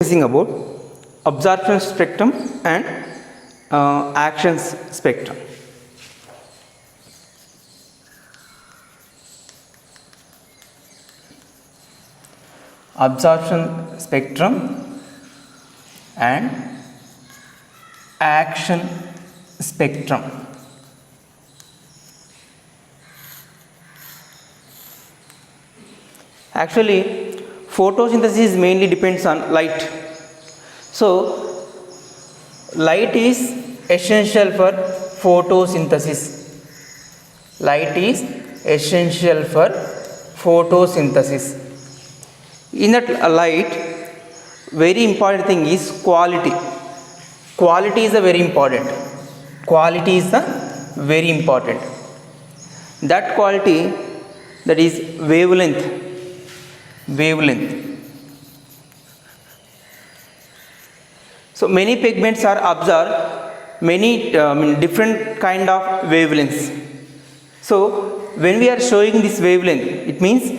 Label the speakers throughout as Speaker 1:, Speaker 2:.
Speaker 1: Discussing about absorption spectrum and actions spectrum. Absorption spectrum and action spectrum. Actually, photosynthesis mainly depends on light. So, light is essential for photosynthesis. Light is essential for photosynthesis. In that light, very important thing is quality. Quality is a very important. Quality is a very important. That quality, that is wavelength. Wavelength. So many pigments are absorbed many different kind of wavelengths. So when we are showing this wavelength, it means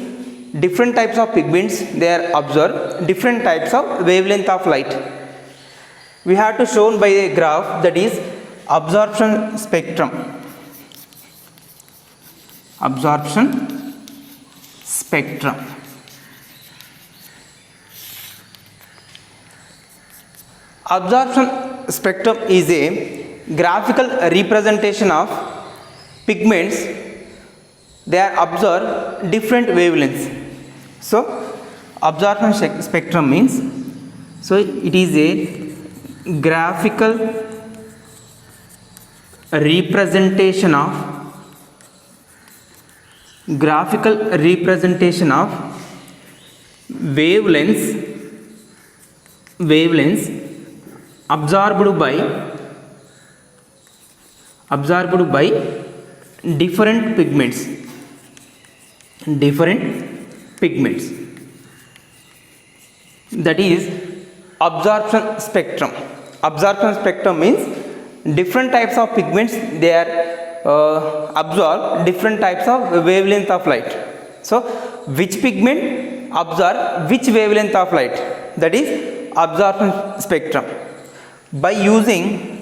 Speaker 1: different types of pigments, they are absorbed different types of wavelength of light. We have to show by a graph, that is absorption spectrum. Absorption spectrum. Absorption spectrum is a graphical representation of pigments. They are absorbed different wavelengths. So absorption spectrum means, so it is a graphical representation of wavelengths absorbed by different pigments. That is absorption spectrum. Absorption spectrum means different types of pigments, they are absorb different types of wavelength of light. So which pigment absorb which wavelength of light, that is absorption spectrum. By using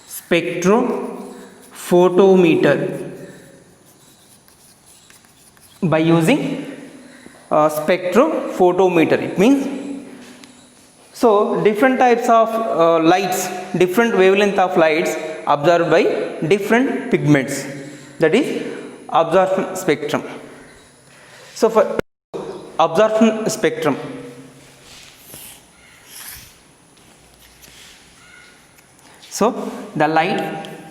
Speaker 1: spectrophotometer, it means, so different types of lights, different wavelength of lights absorbed by different pigments, that is absorption spectrum. So for absorption spectrum, so the light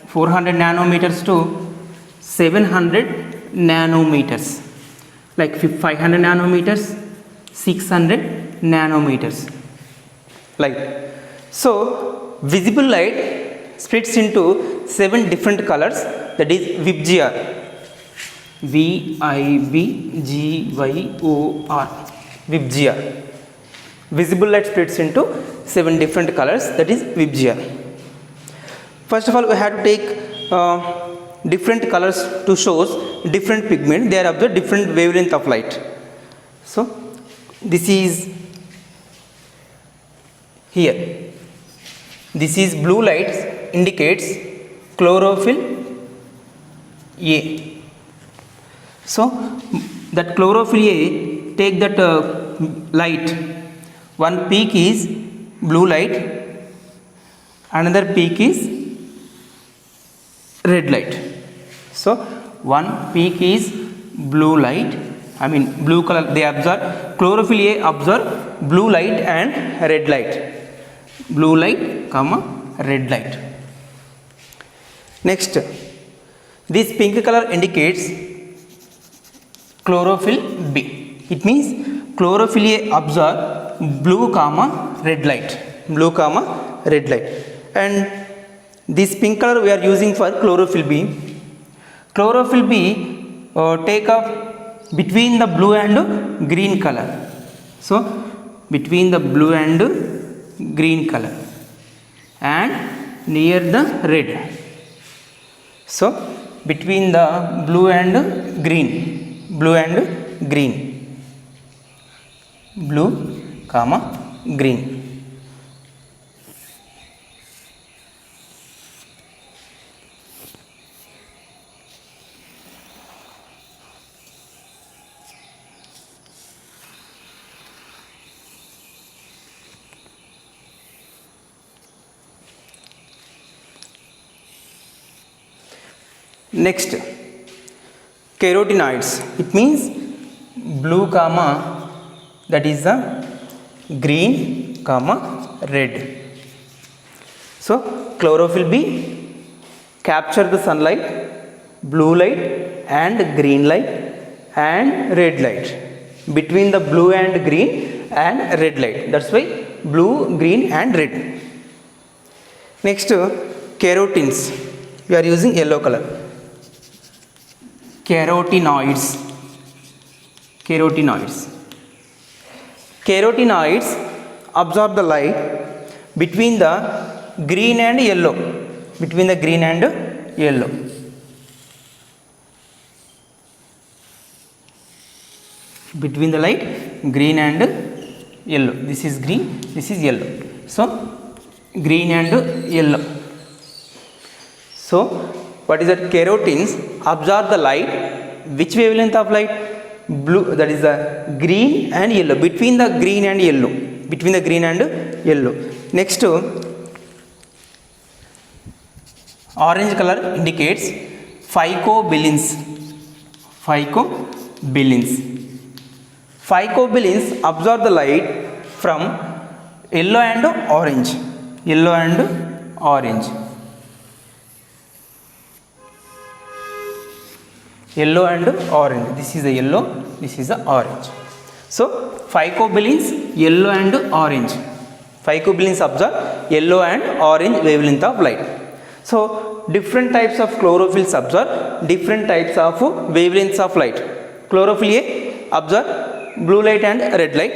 Speaker 1: 400 nanometers to 700 nanometers, like 500 nanometers, 600 nanometers light. So visible light splits into 7 different colors, that is VIBGYOR. VIBGYOR, VIBGYOR. Visible light splits into 7 different colors, that is VIBGYOR. First of all, we have to take different colors to show different pigment, they are of the different wavelength of light. So this is here. This is blue light, indicates chlorophyll A. So that chlorophyll A, take that light, one peak is blue light, another peak is red light. So one peak is blue light, blue color, they absorb, chlorophyll A absorb blue light and red light. Blue light, comma, red light. Next, this pink color indicates chlorophyll B. It means chlorophyll A absorb blue comma red light. And this pink color we are using for chlorophyll B. Chlorophyll B take up between the blue and green color. So between the blue and green color and near the red. So between the blue and green, blue comma green. Next, carotenoids. It means blue comma, that is the green comma red. So chlorophyll B capture the sunlight, blue light and green light and red light. Between the blue and green and red light, that's why blue, green and red. Next, carotenes. We are using yellow color. Carotenoids. Carotenoids absorb the light between the green and yellow. Between the green and yellow. Between the light green and yellow. This is green, this is yellow. So green and yellow. So what is that? Carotenes absorb the light. Which wavelength of light? Blue, that is the green and yellow. Between the green and yellow. Between the green and yellow. Next, orange color indicates phycobilins. Phycobilins absorb the light from yellow and orange. Yellow and orange. This is the yellow, this is the orange. So phycobilins, yellow and orange. Phycobilins absorb yellow and orange wavelength of light. So different types of chlorophylls absorb different types of wavelengths of light. Chlorophyll A absorb blue light and red light.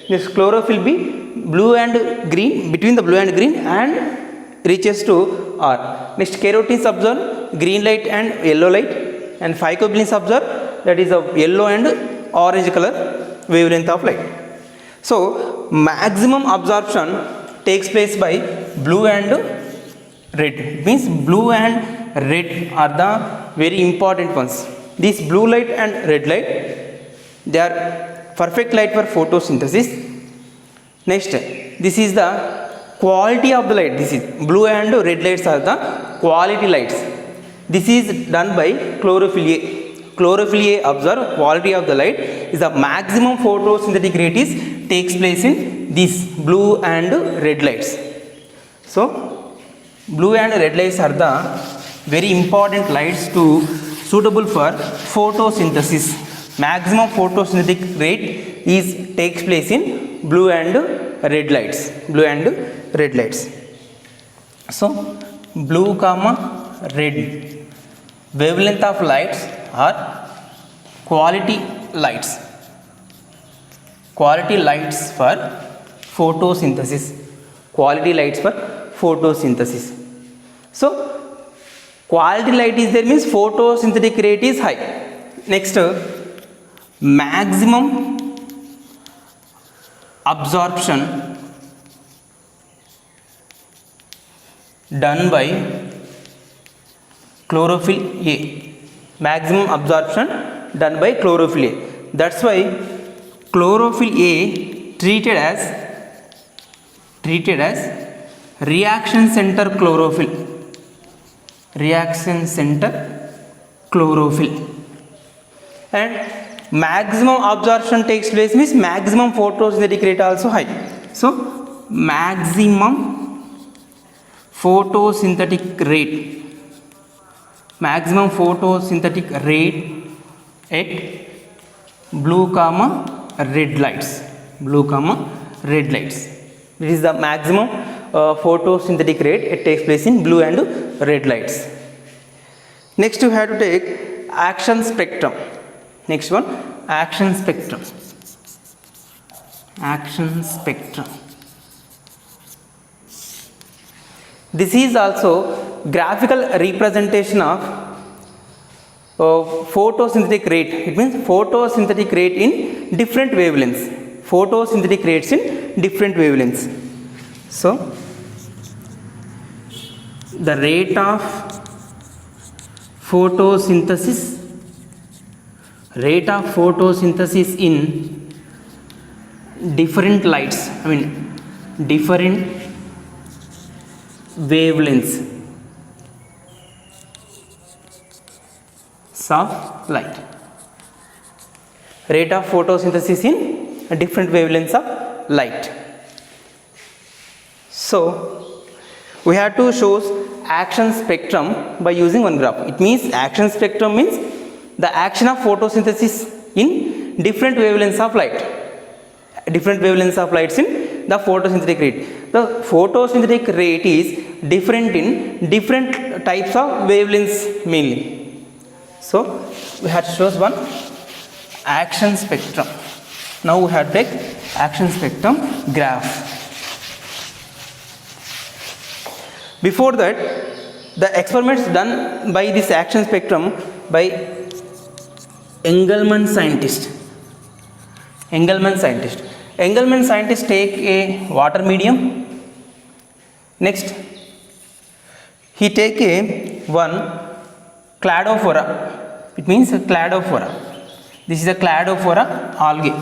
Speaker 1: This chlorophyll B, blue and green, between the blue and green and reaches to R. Next, carotenes absorb green light and yellow light, and phycobilins absorb, that is a yellow and orange color wavelength of light. So maximum absorption takes place by blue and red. It means blue and red are the very important ones. This blue light and red light, they are perfect light for photosynthesis. Next, this is the quality of the light. This is blue and red lights are the quality lights. This is done by chlorophyll A. Chlorophyll A observe quality of the light is the maximum photosynthetic rate is takes place in these blue and red lights. So blue and red lights are the very important lights to suitable for photosynthesis. Maximum photosynthetic rate is takes place in blue and red lights. So blue comma red wavelength of lights are quality lights for photosynthesis. So quality light is there means photosynthetic rate is high. Next, maximum absorption done by chlorophyll A. Maximum absorption done by chlorophyll A. That's why chlorophyll A treated as reaction center chlorophyll. And maximum absorption takes place means maximum photosynthetic rate also high. So maximum photosynthetic rate at blue comma red lights. This is the maximum photosynthetic rate. It takes place in blue and red lights. Next, you have to take action spectrum. Next one, action spectrum. This is also graphical representation of photosynthetic rate. It means photosynthetic rate in different wavelengths. photosynthetic rates in different wavelengths. So the rate of photosynthesis in different lights, different wavelengths of light. Rate of photosynthesis in different wavelengths of light. So we have to show action spectrum by using one graph. It means action spectrum means the action of photosynthesis in different wavelengths of light. Different wavelengths of lights in the photosynthetic rate. The photosynthetic rate is different in different types of wavelengths mainly. So we have to show one action spectrum. Now we have to take action spectrum graph. Before that, the experiments done by this action spectrum by Engelmann scientist take a water medium. Next he take a one cladophora. It means a cladophora. This is a cladophora algae.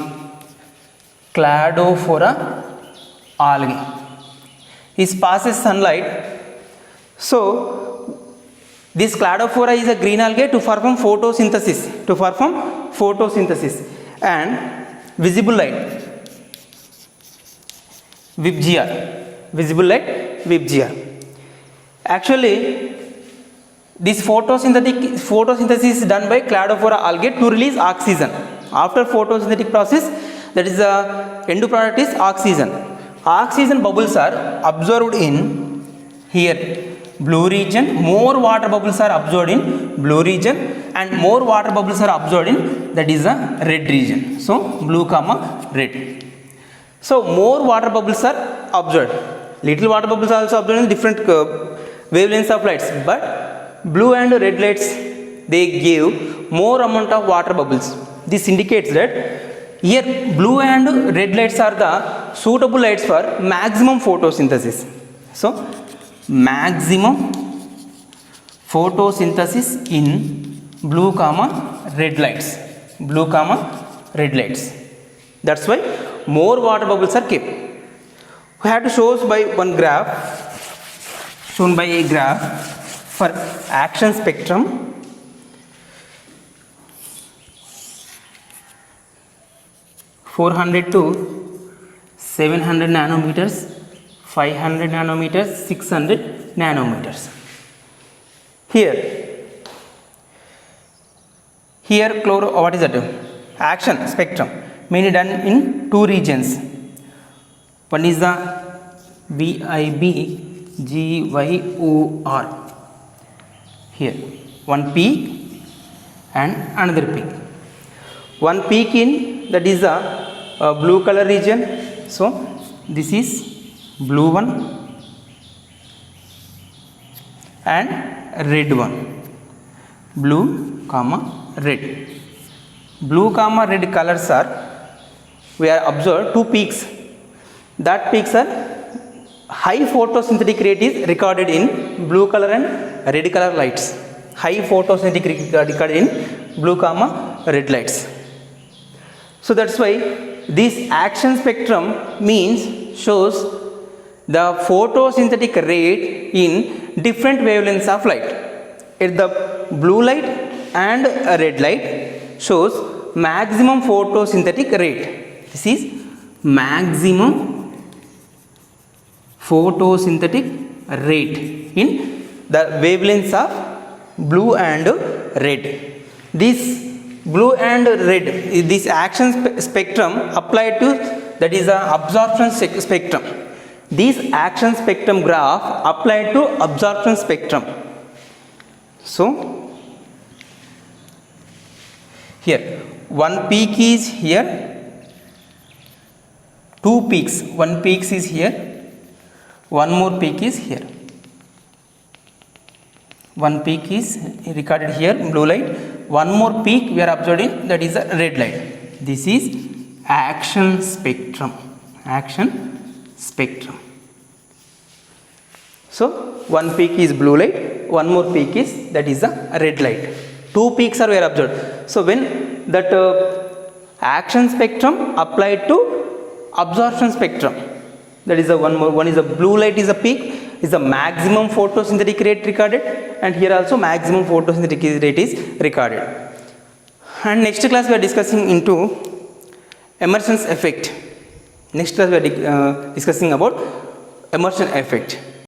Speaker 1: It passes sunlight. So this cladophora is a green algae to perform photosynthesis and visible light VIBGR. Actually this photosynthesis is done by cladophora algae to release oxygen. After photosynthetic process, that is the end product is oxygen. Oxygen bubbles are absorbed in here blue region. More water bubbles are absorbed in blue region and more water bubbles are absorbed in that is the red region. So blue comma red. So more water bubbles are absorbed. Little water bubbles are also absorbed in different wavelengths of lights, but blue and red lights they give more amount of water bubbles. This indicates that here blue and red lights are the suitable lights for maximum photosynthesis. So maximum photosynthesis in blue comma red lights. That's why more water bubbles are kept. We have to show by one graph, shown by a graph for action spectrum. 400 to 700 nanometers, 500 nanometers, 600 nanometers. Here what is that? Action spectrum mainly done in two regions. One is the VIBGYOR. Here one peak and another peak. One peak in that is the blue color region. So this is blue one and red one. Blue comma red. Blue comma red colors are, we are observed two peaks. That peaks are high photosynthetic rate is recorded in blue color and red color lights. High photosynthetic rate recorded in blue comma red lights. So that's why this action spectrum shows the photosynthetic rate in different wavelengths of light. At the blue light and a red light shows maximum photosynthetic rate. This is maximum photosynthetic rate in the wavelengths of blue and red. This blue and red, this action spectrum applied to, that is the absorption spectrum. This action spectrum graph applied to absorption spectrum. So here one peak is here, two peaks, one peak is here, one more peak is here. One peak is recorded here, blue light. One more peak we are observing, that is a red light. This is action spectrum. So one peak is blue light, one more peak is, that is the red light. Two peaks are were observed. So when that action spectrum applied to absorption spectrum, that is the one is the blue light is a peak, is the maximum photosynthetic rate recorded, and here also maximum photosynthetic rate is recorded. And next class we are discussing into emergence effect. Next class we are discussing about emergence effect.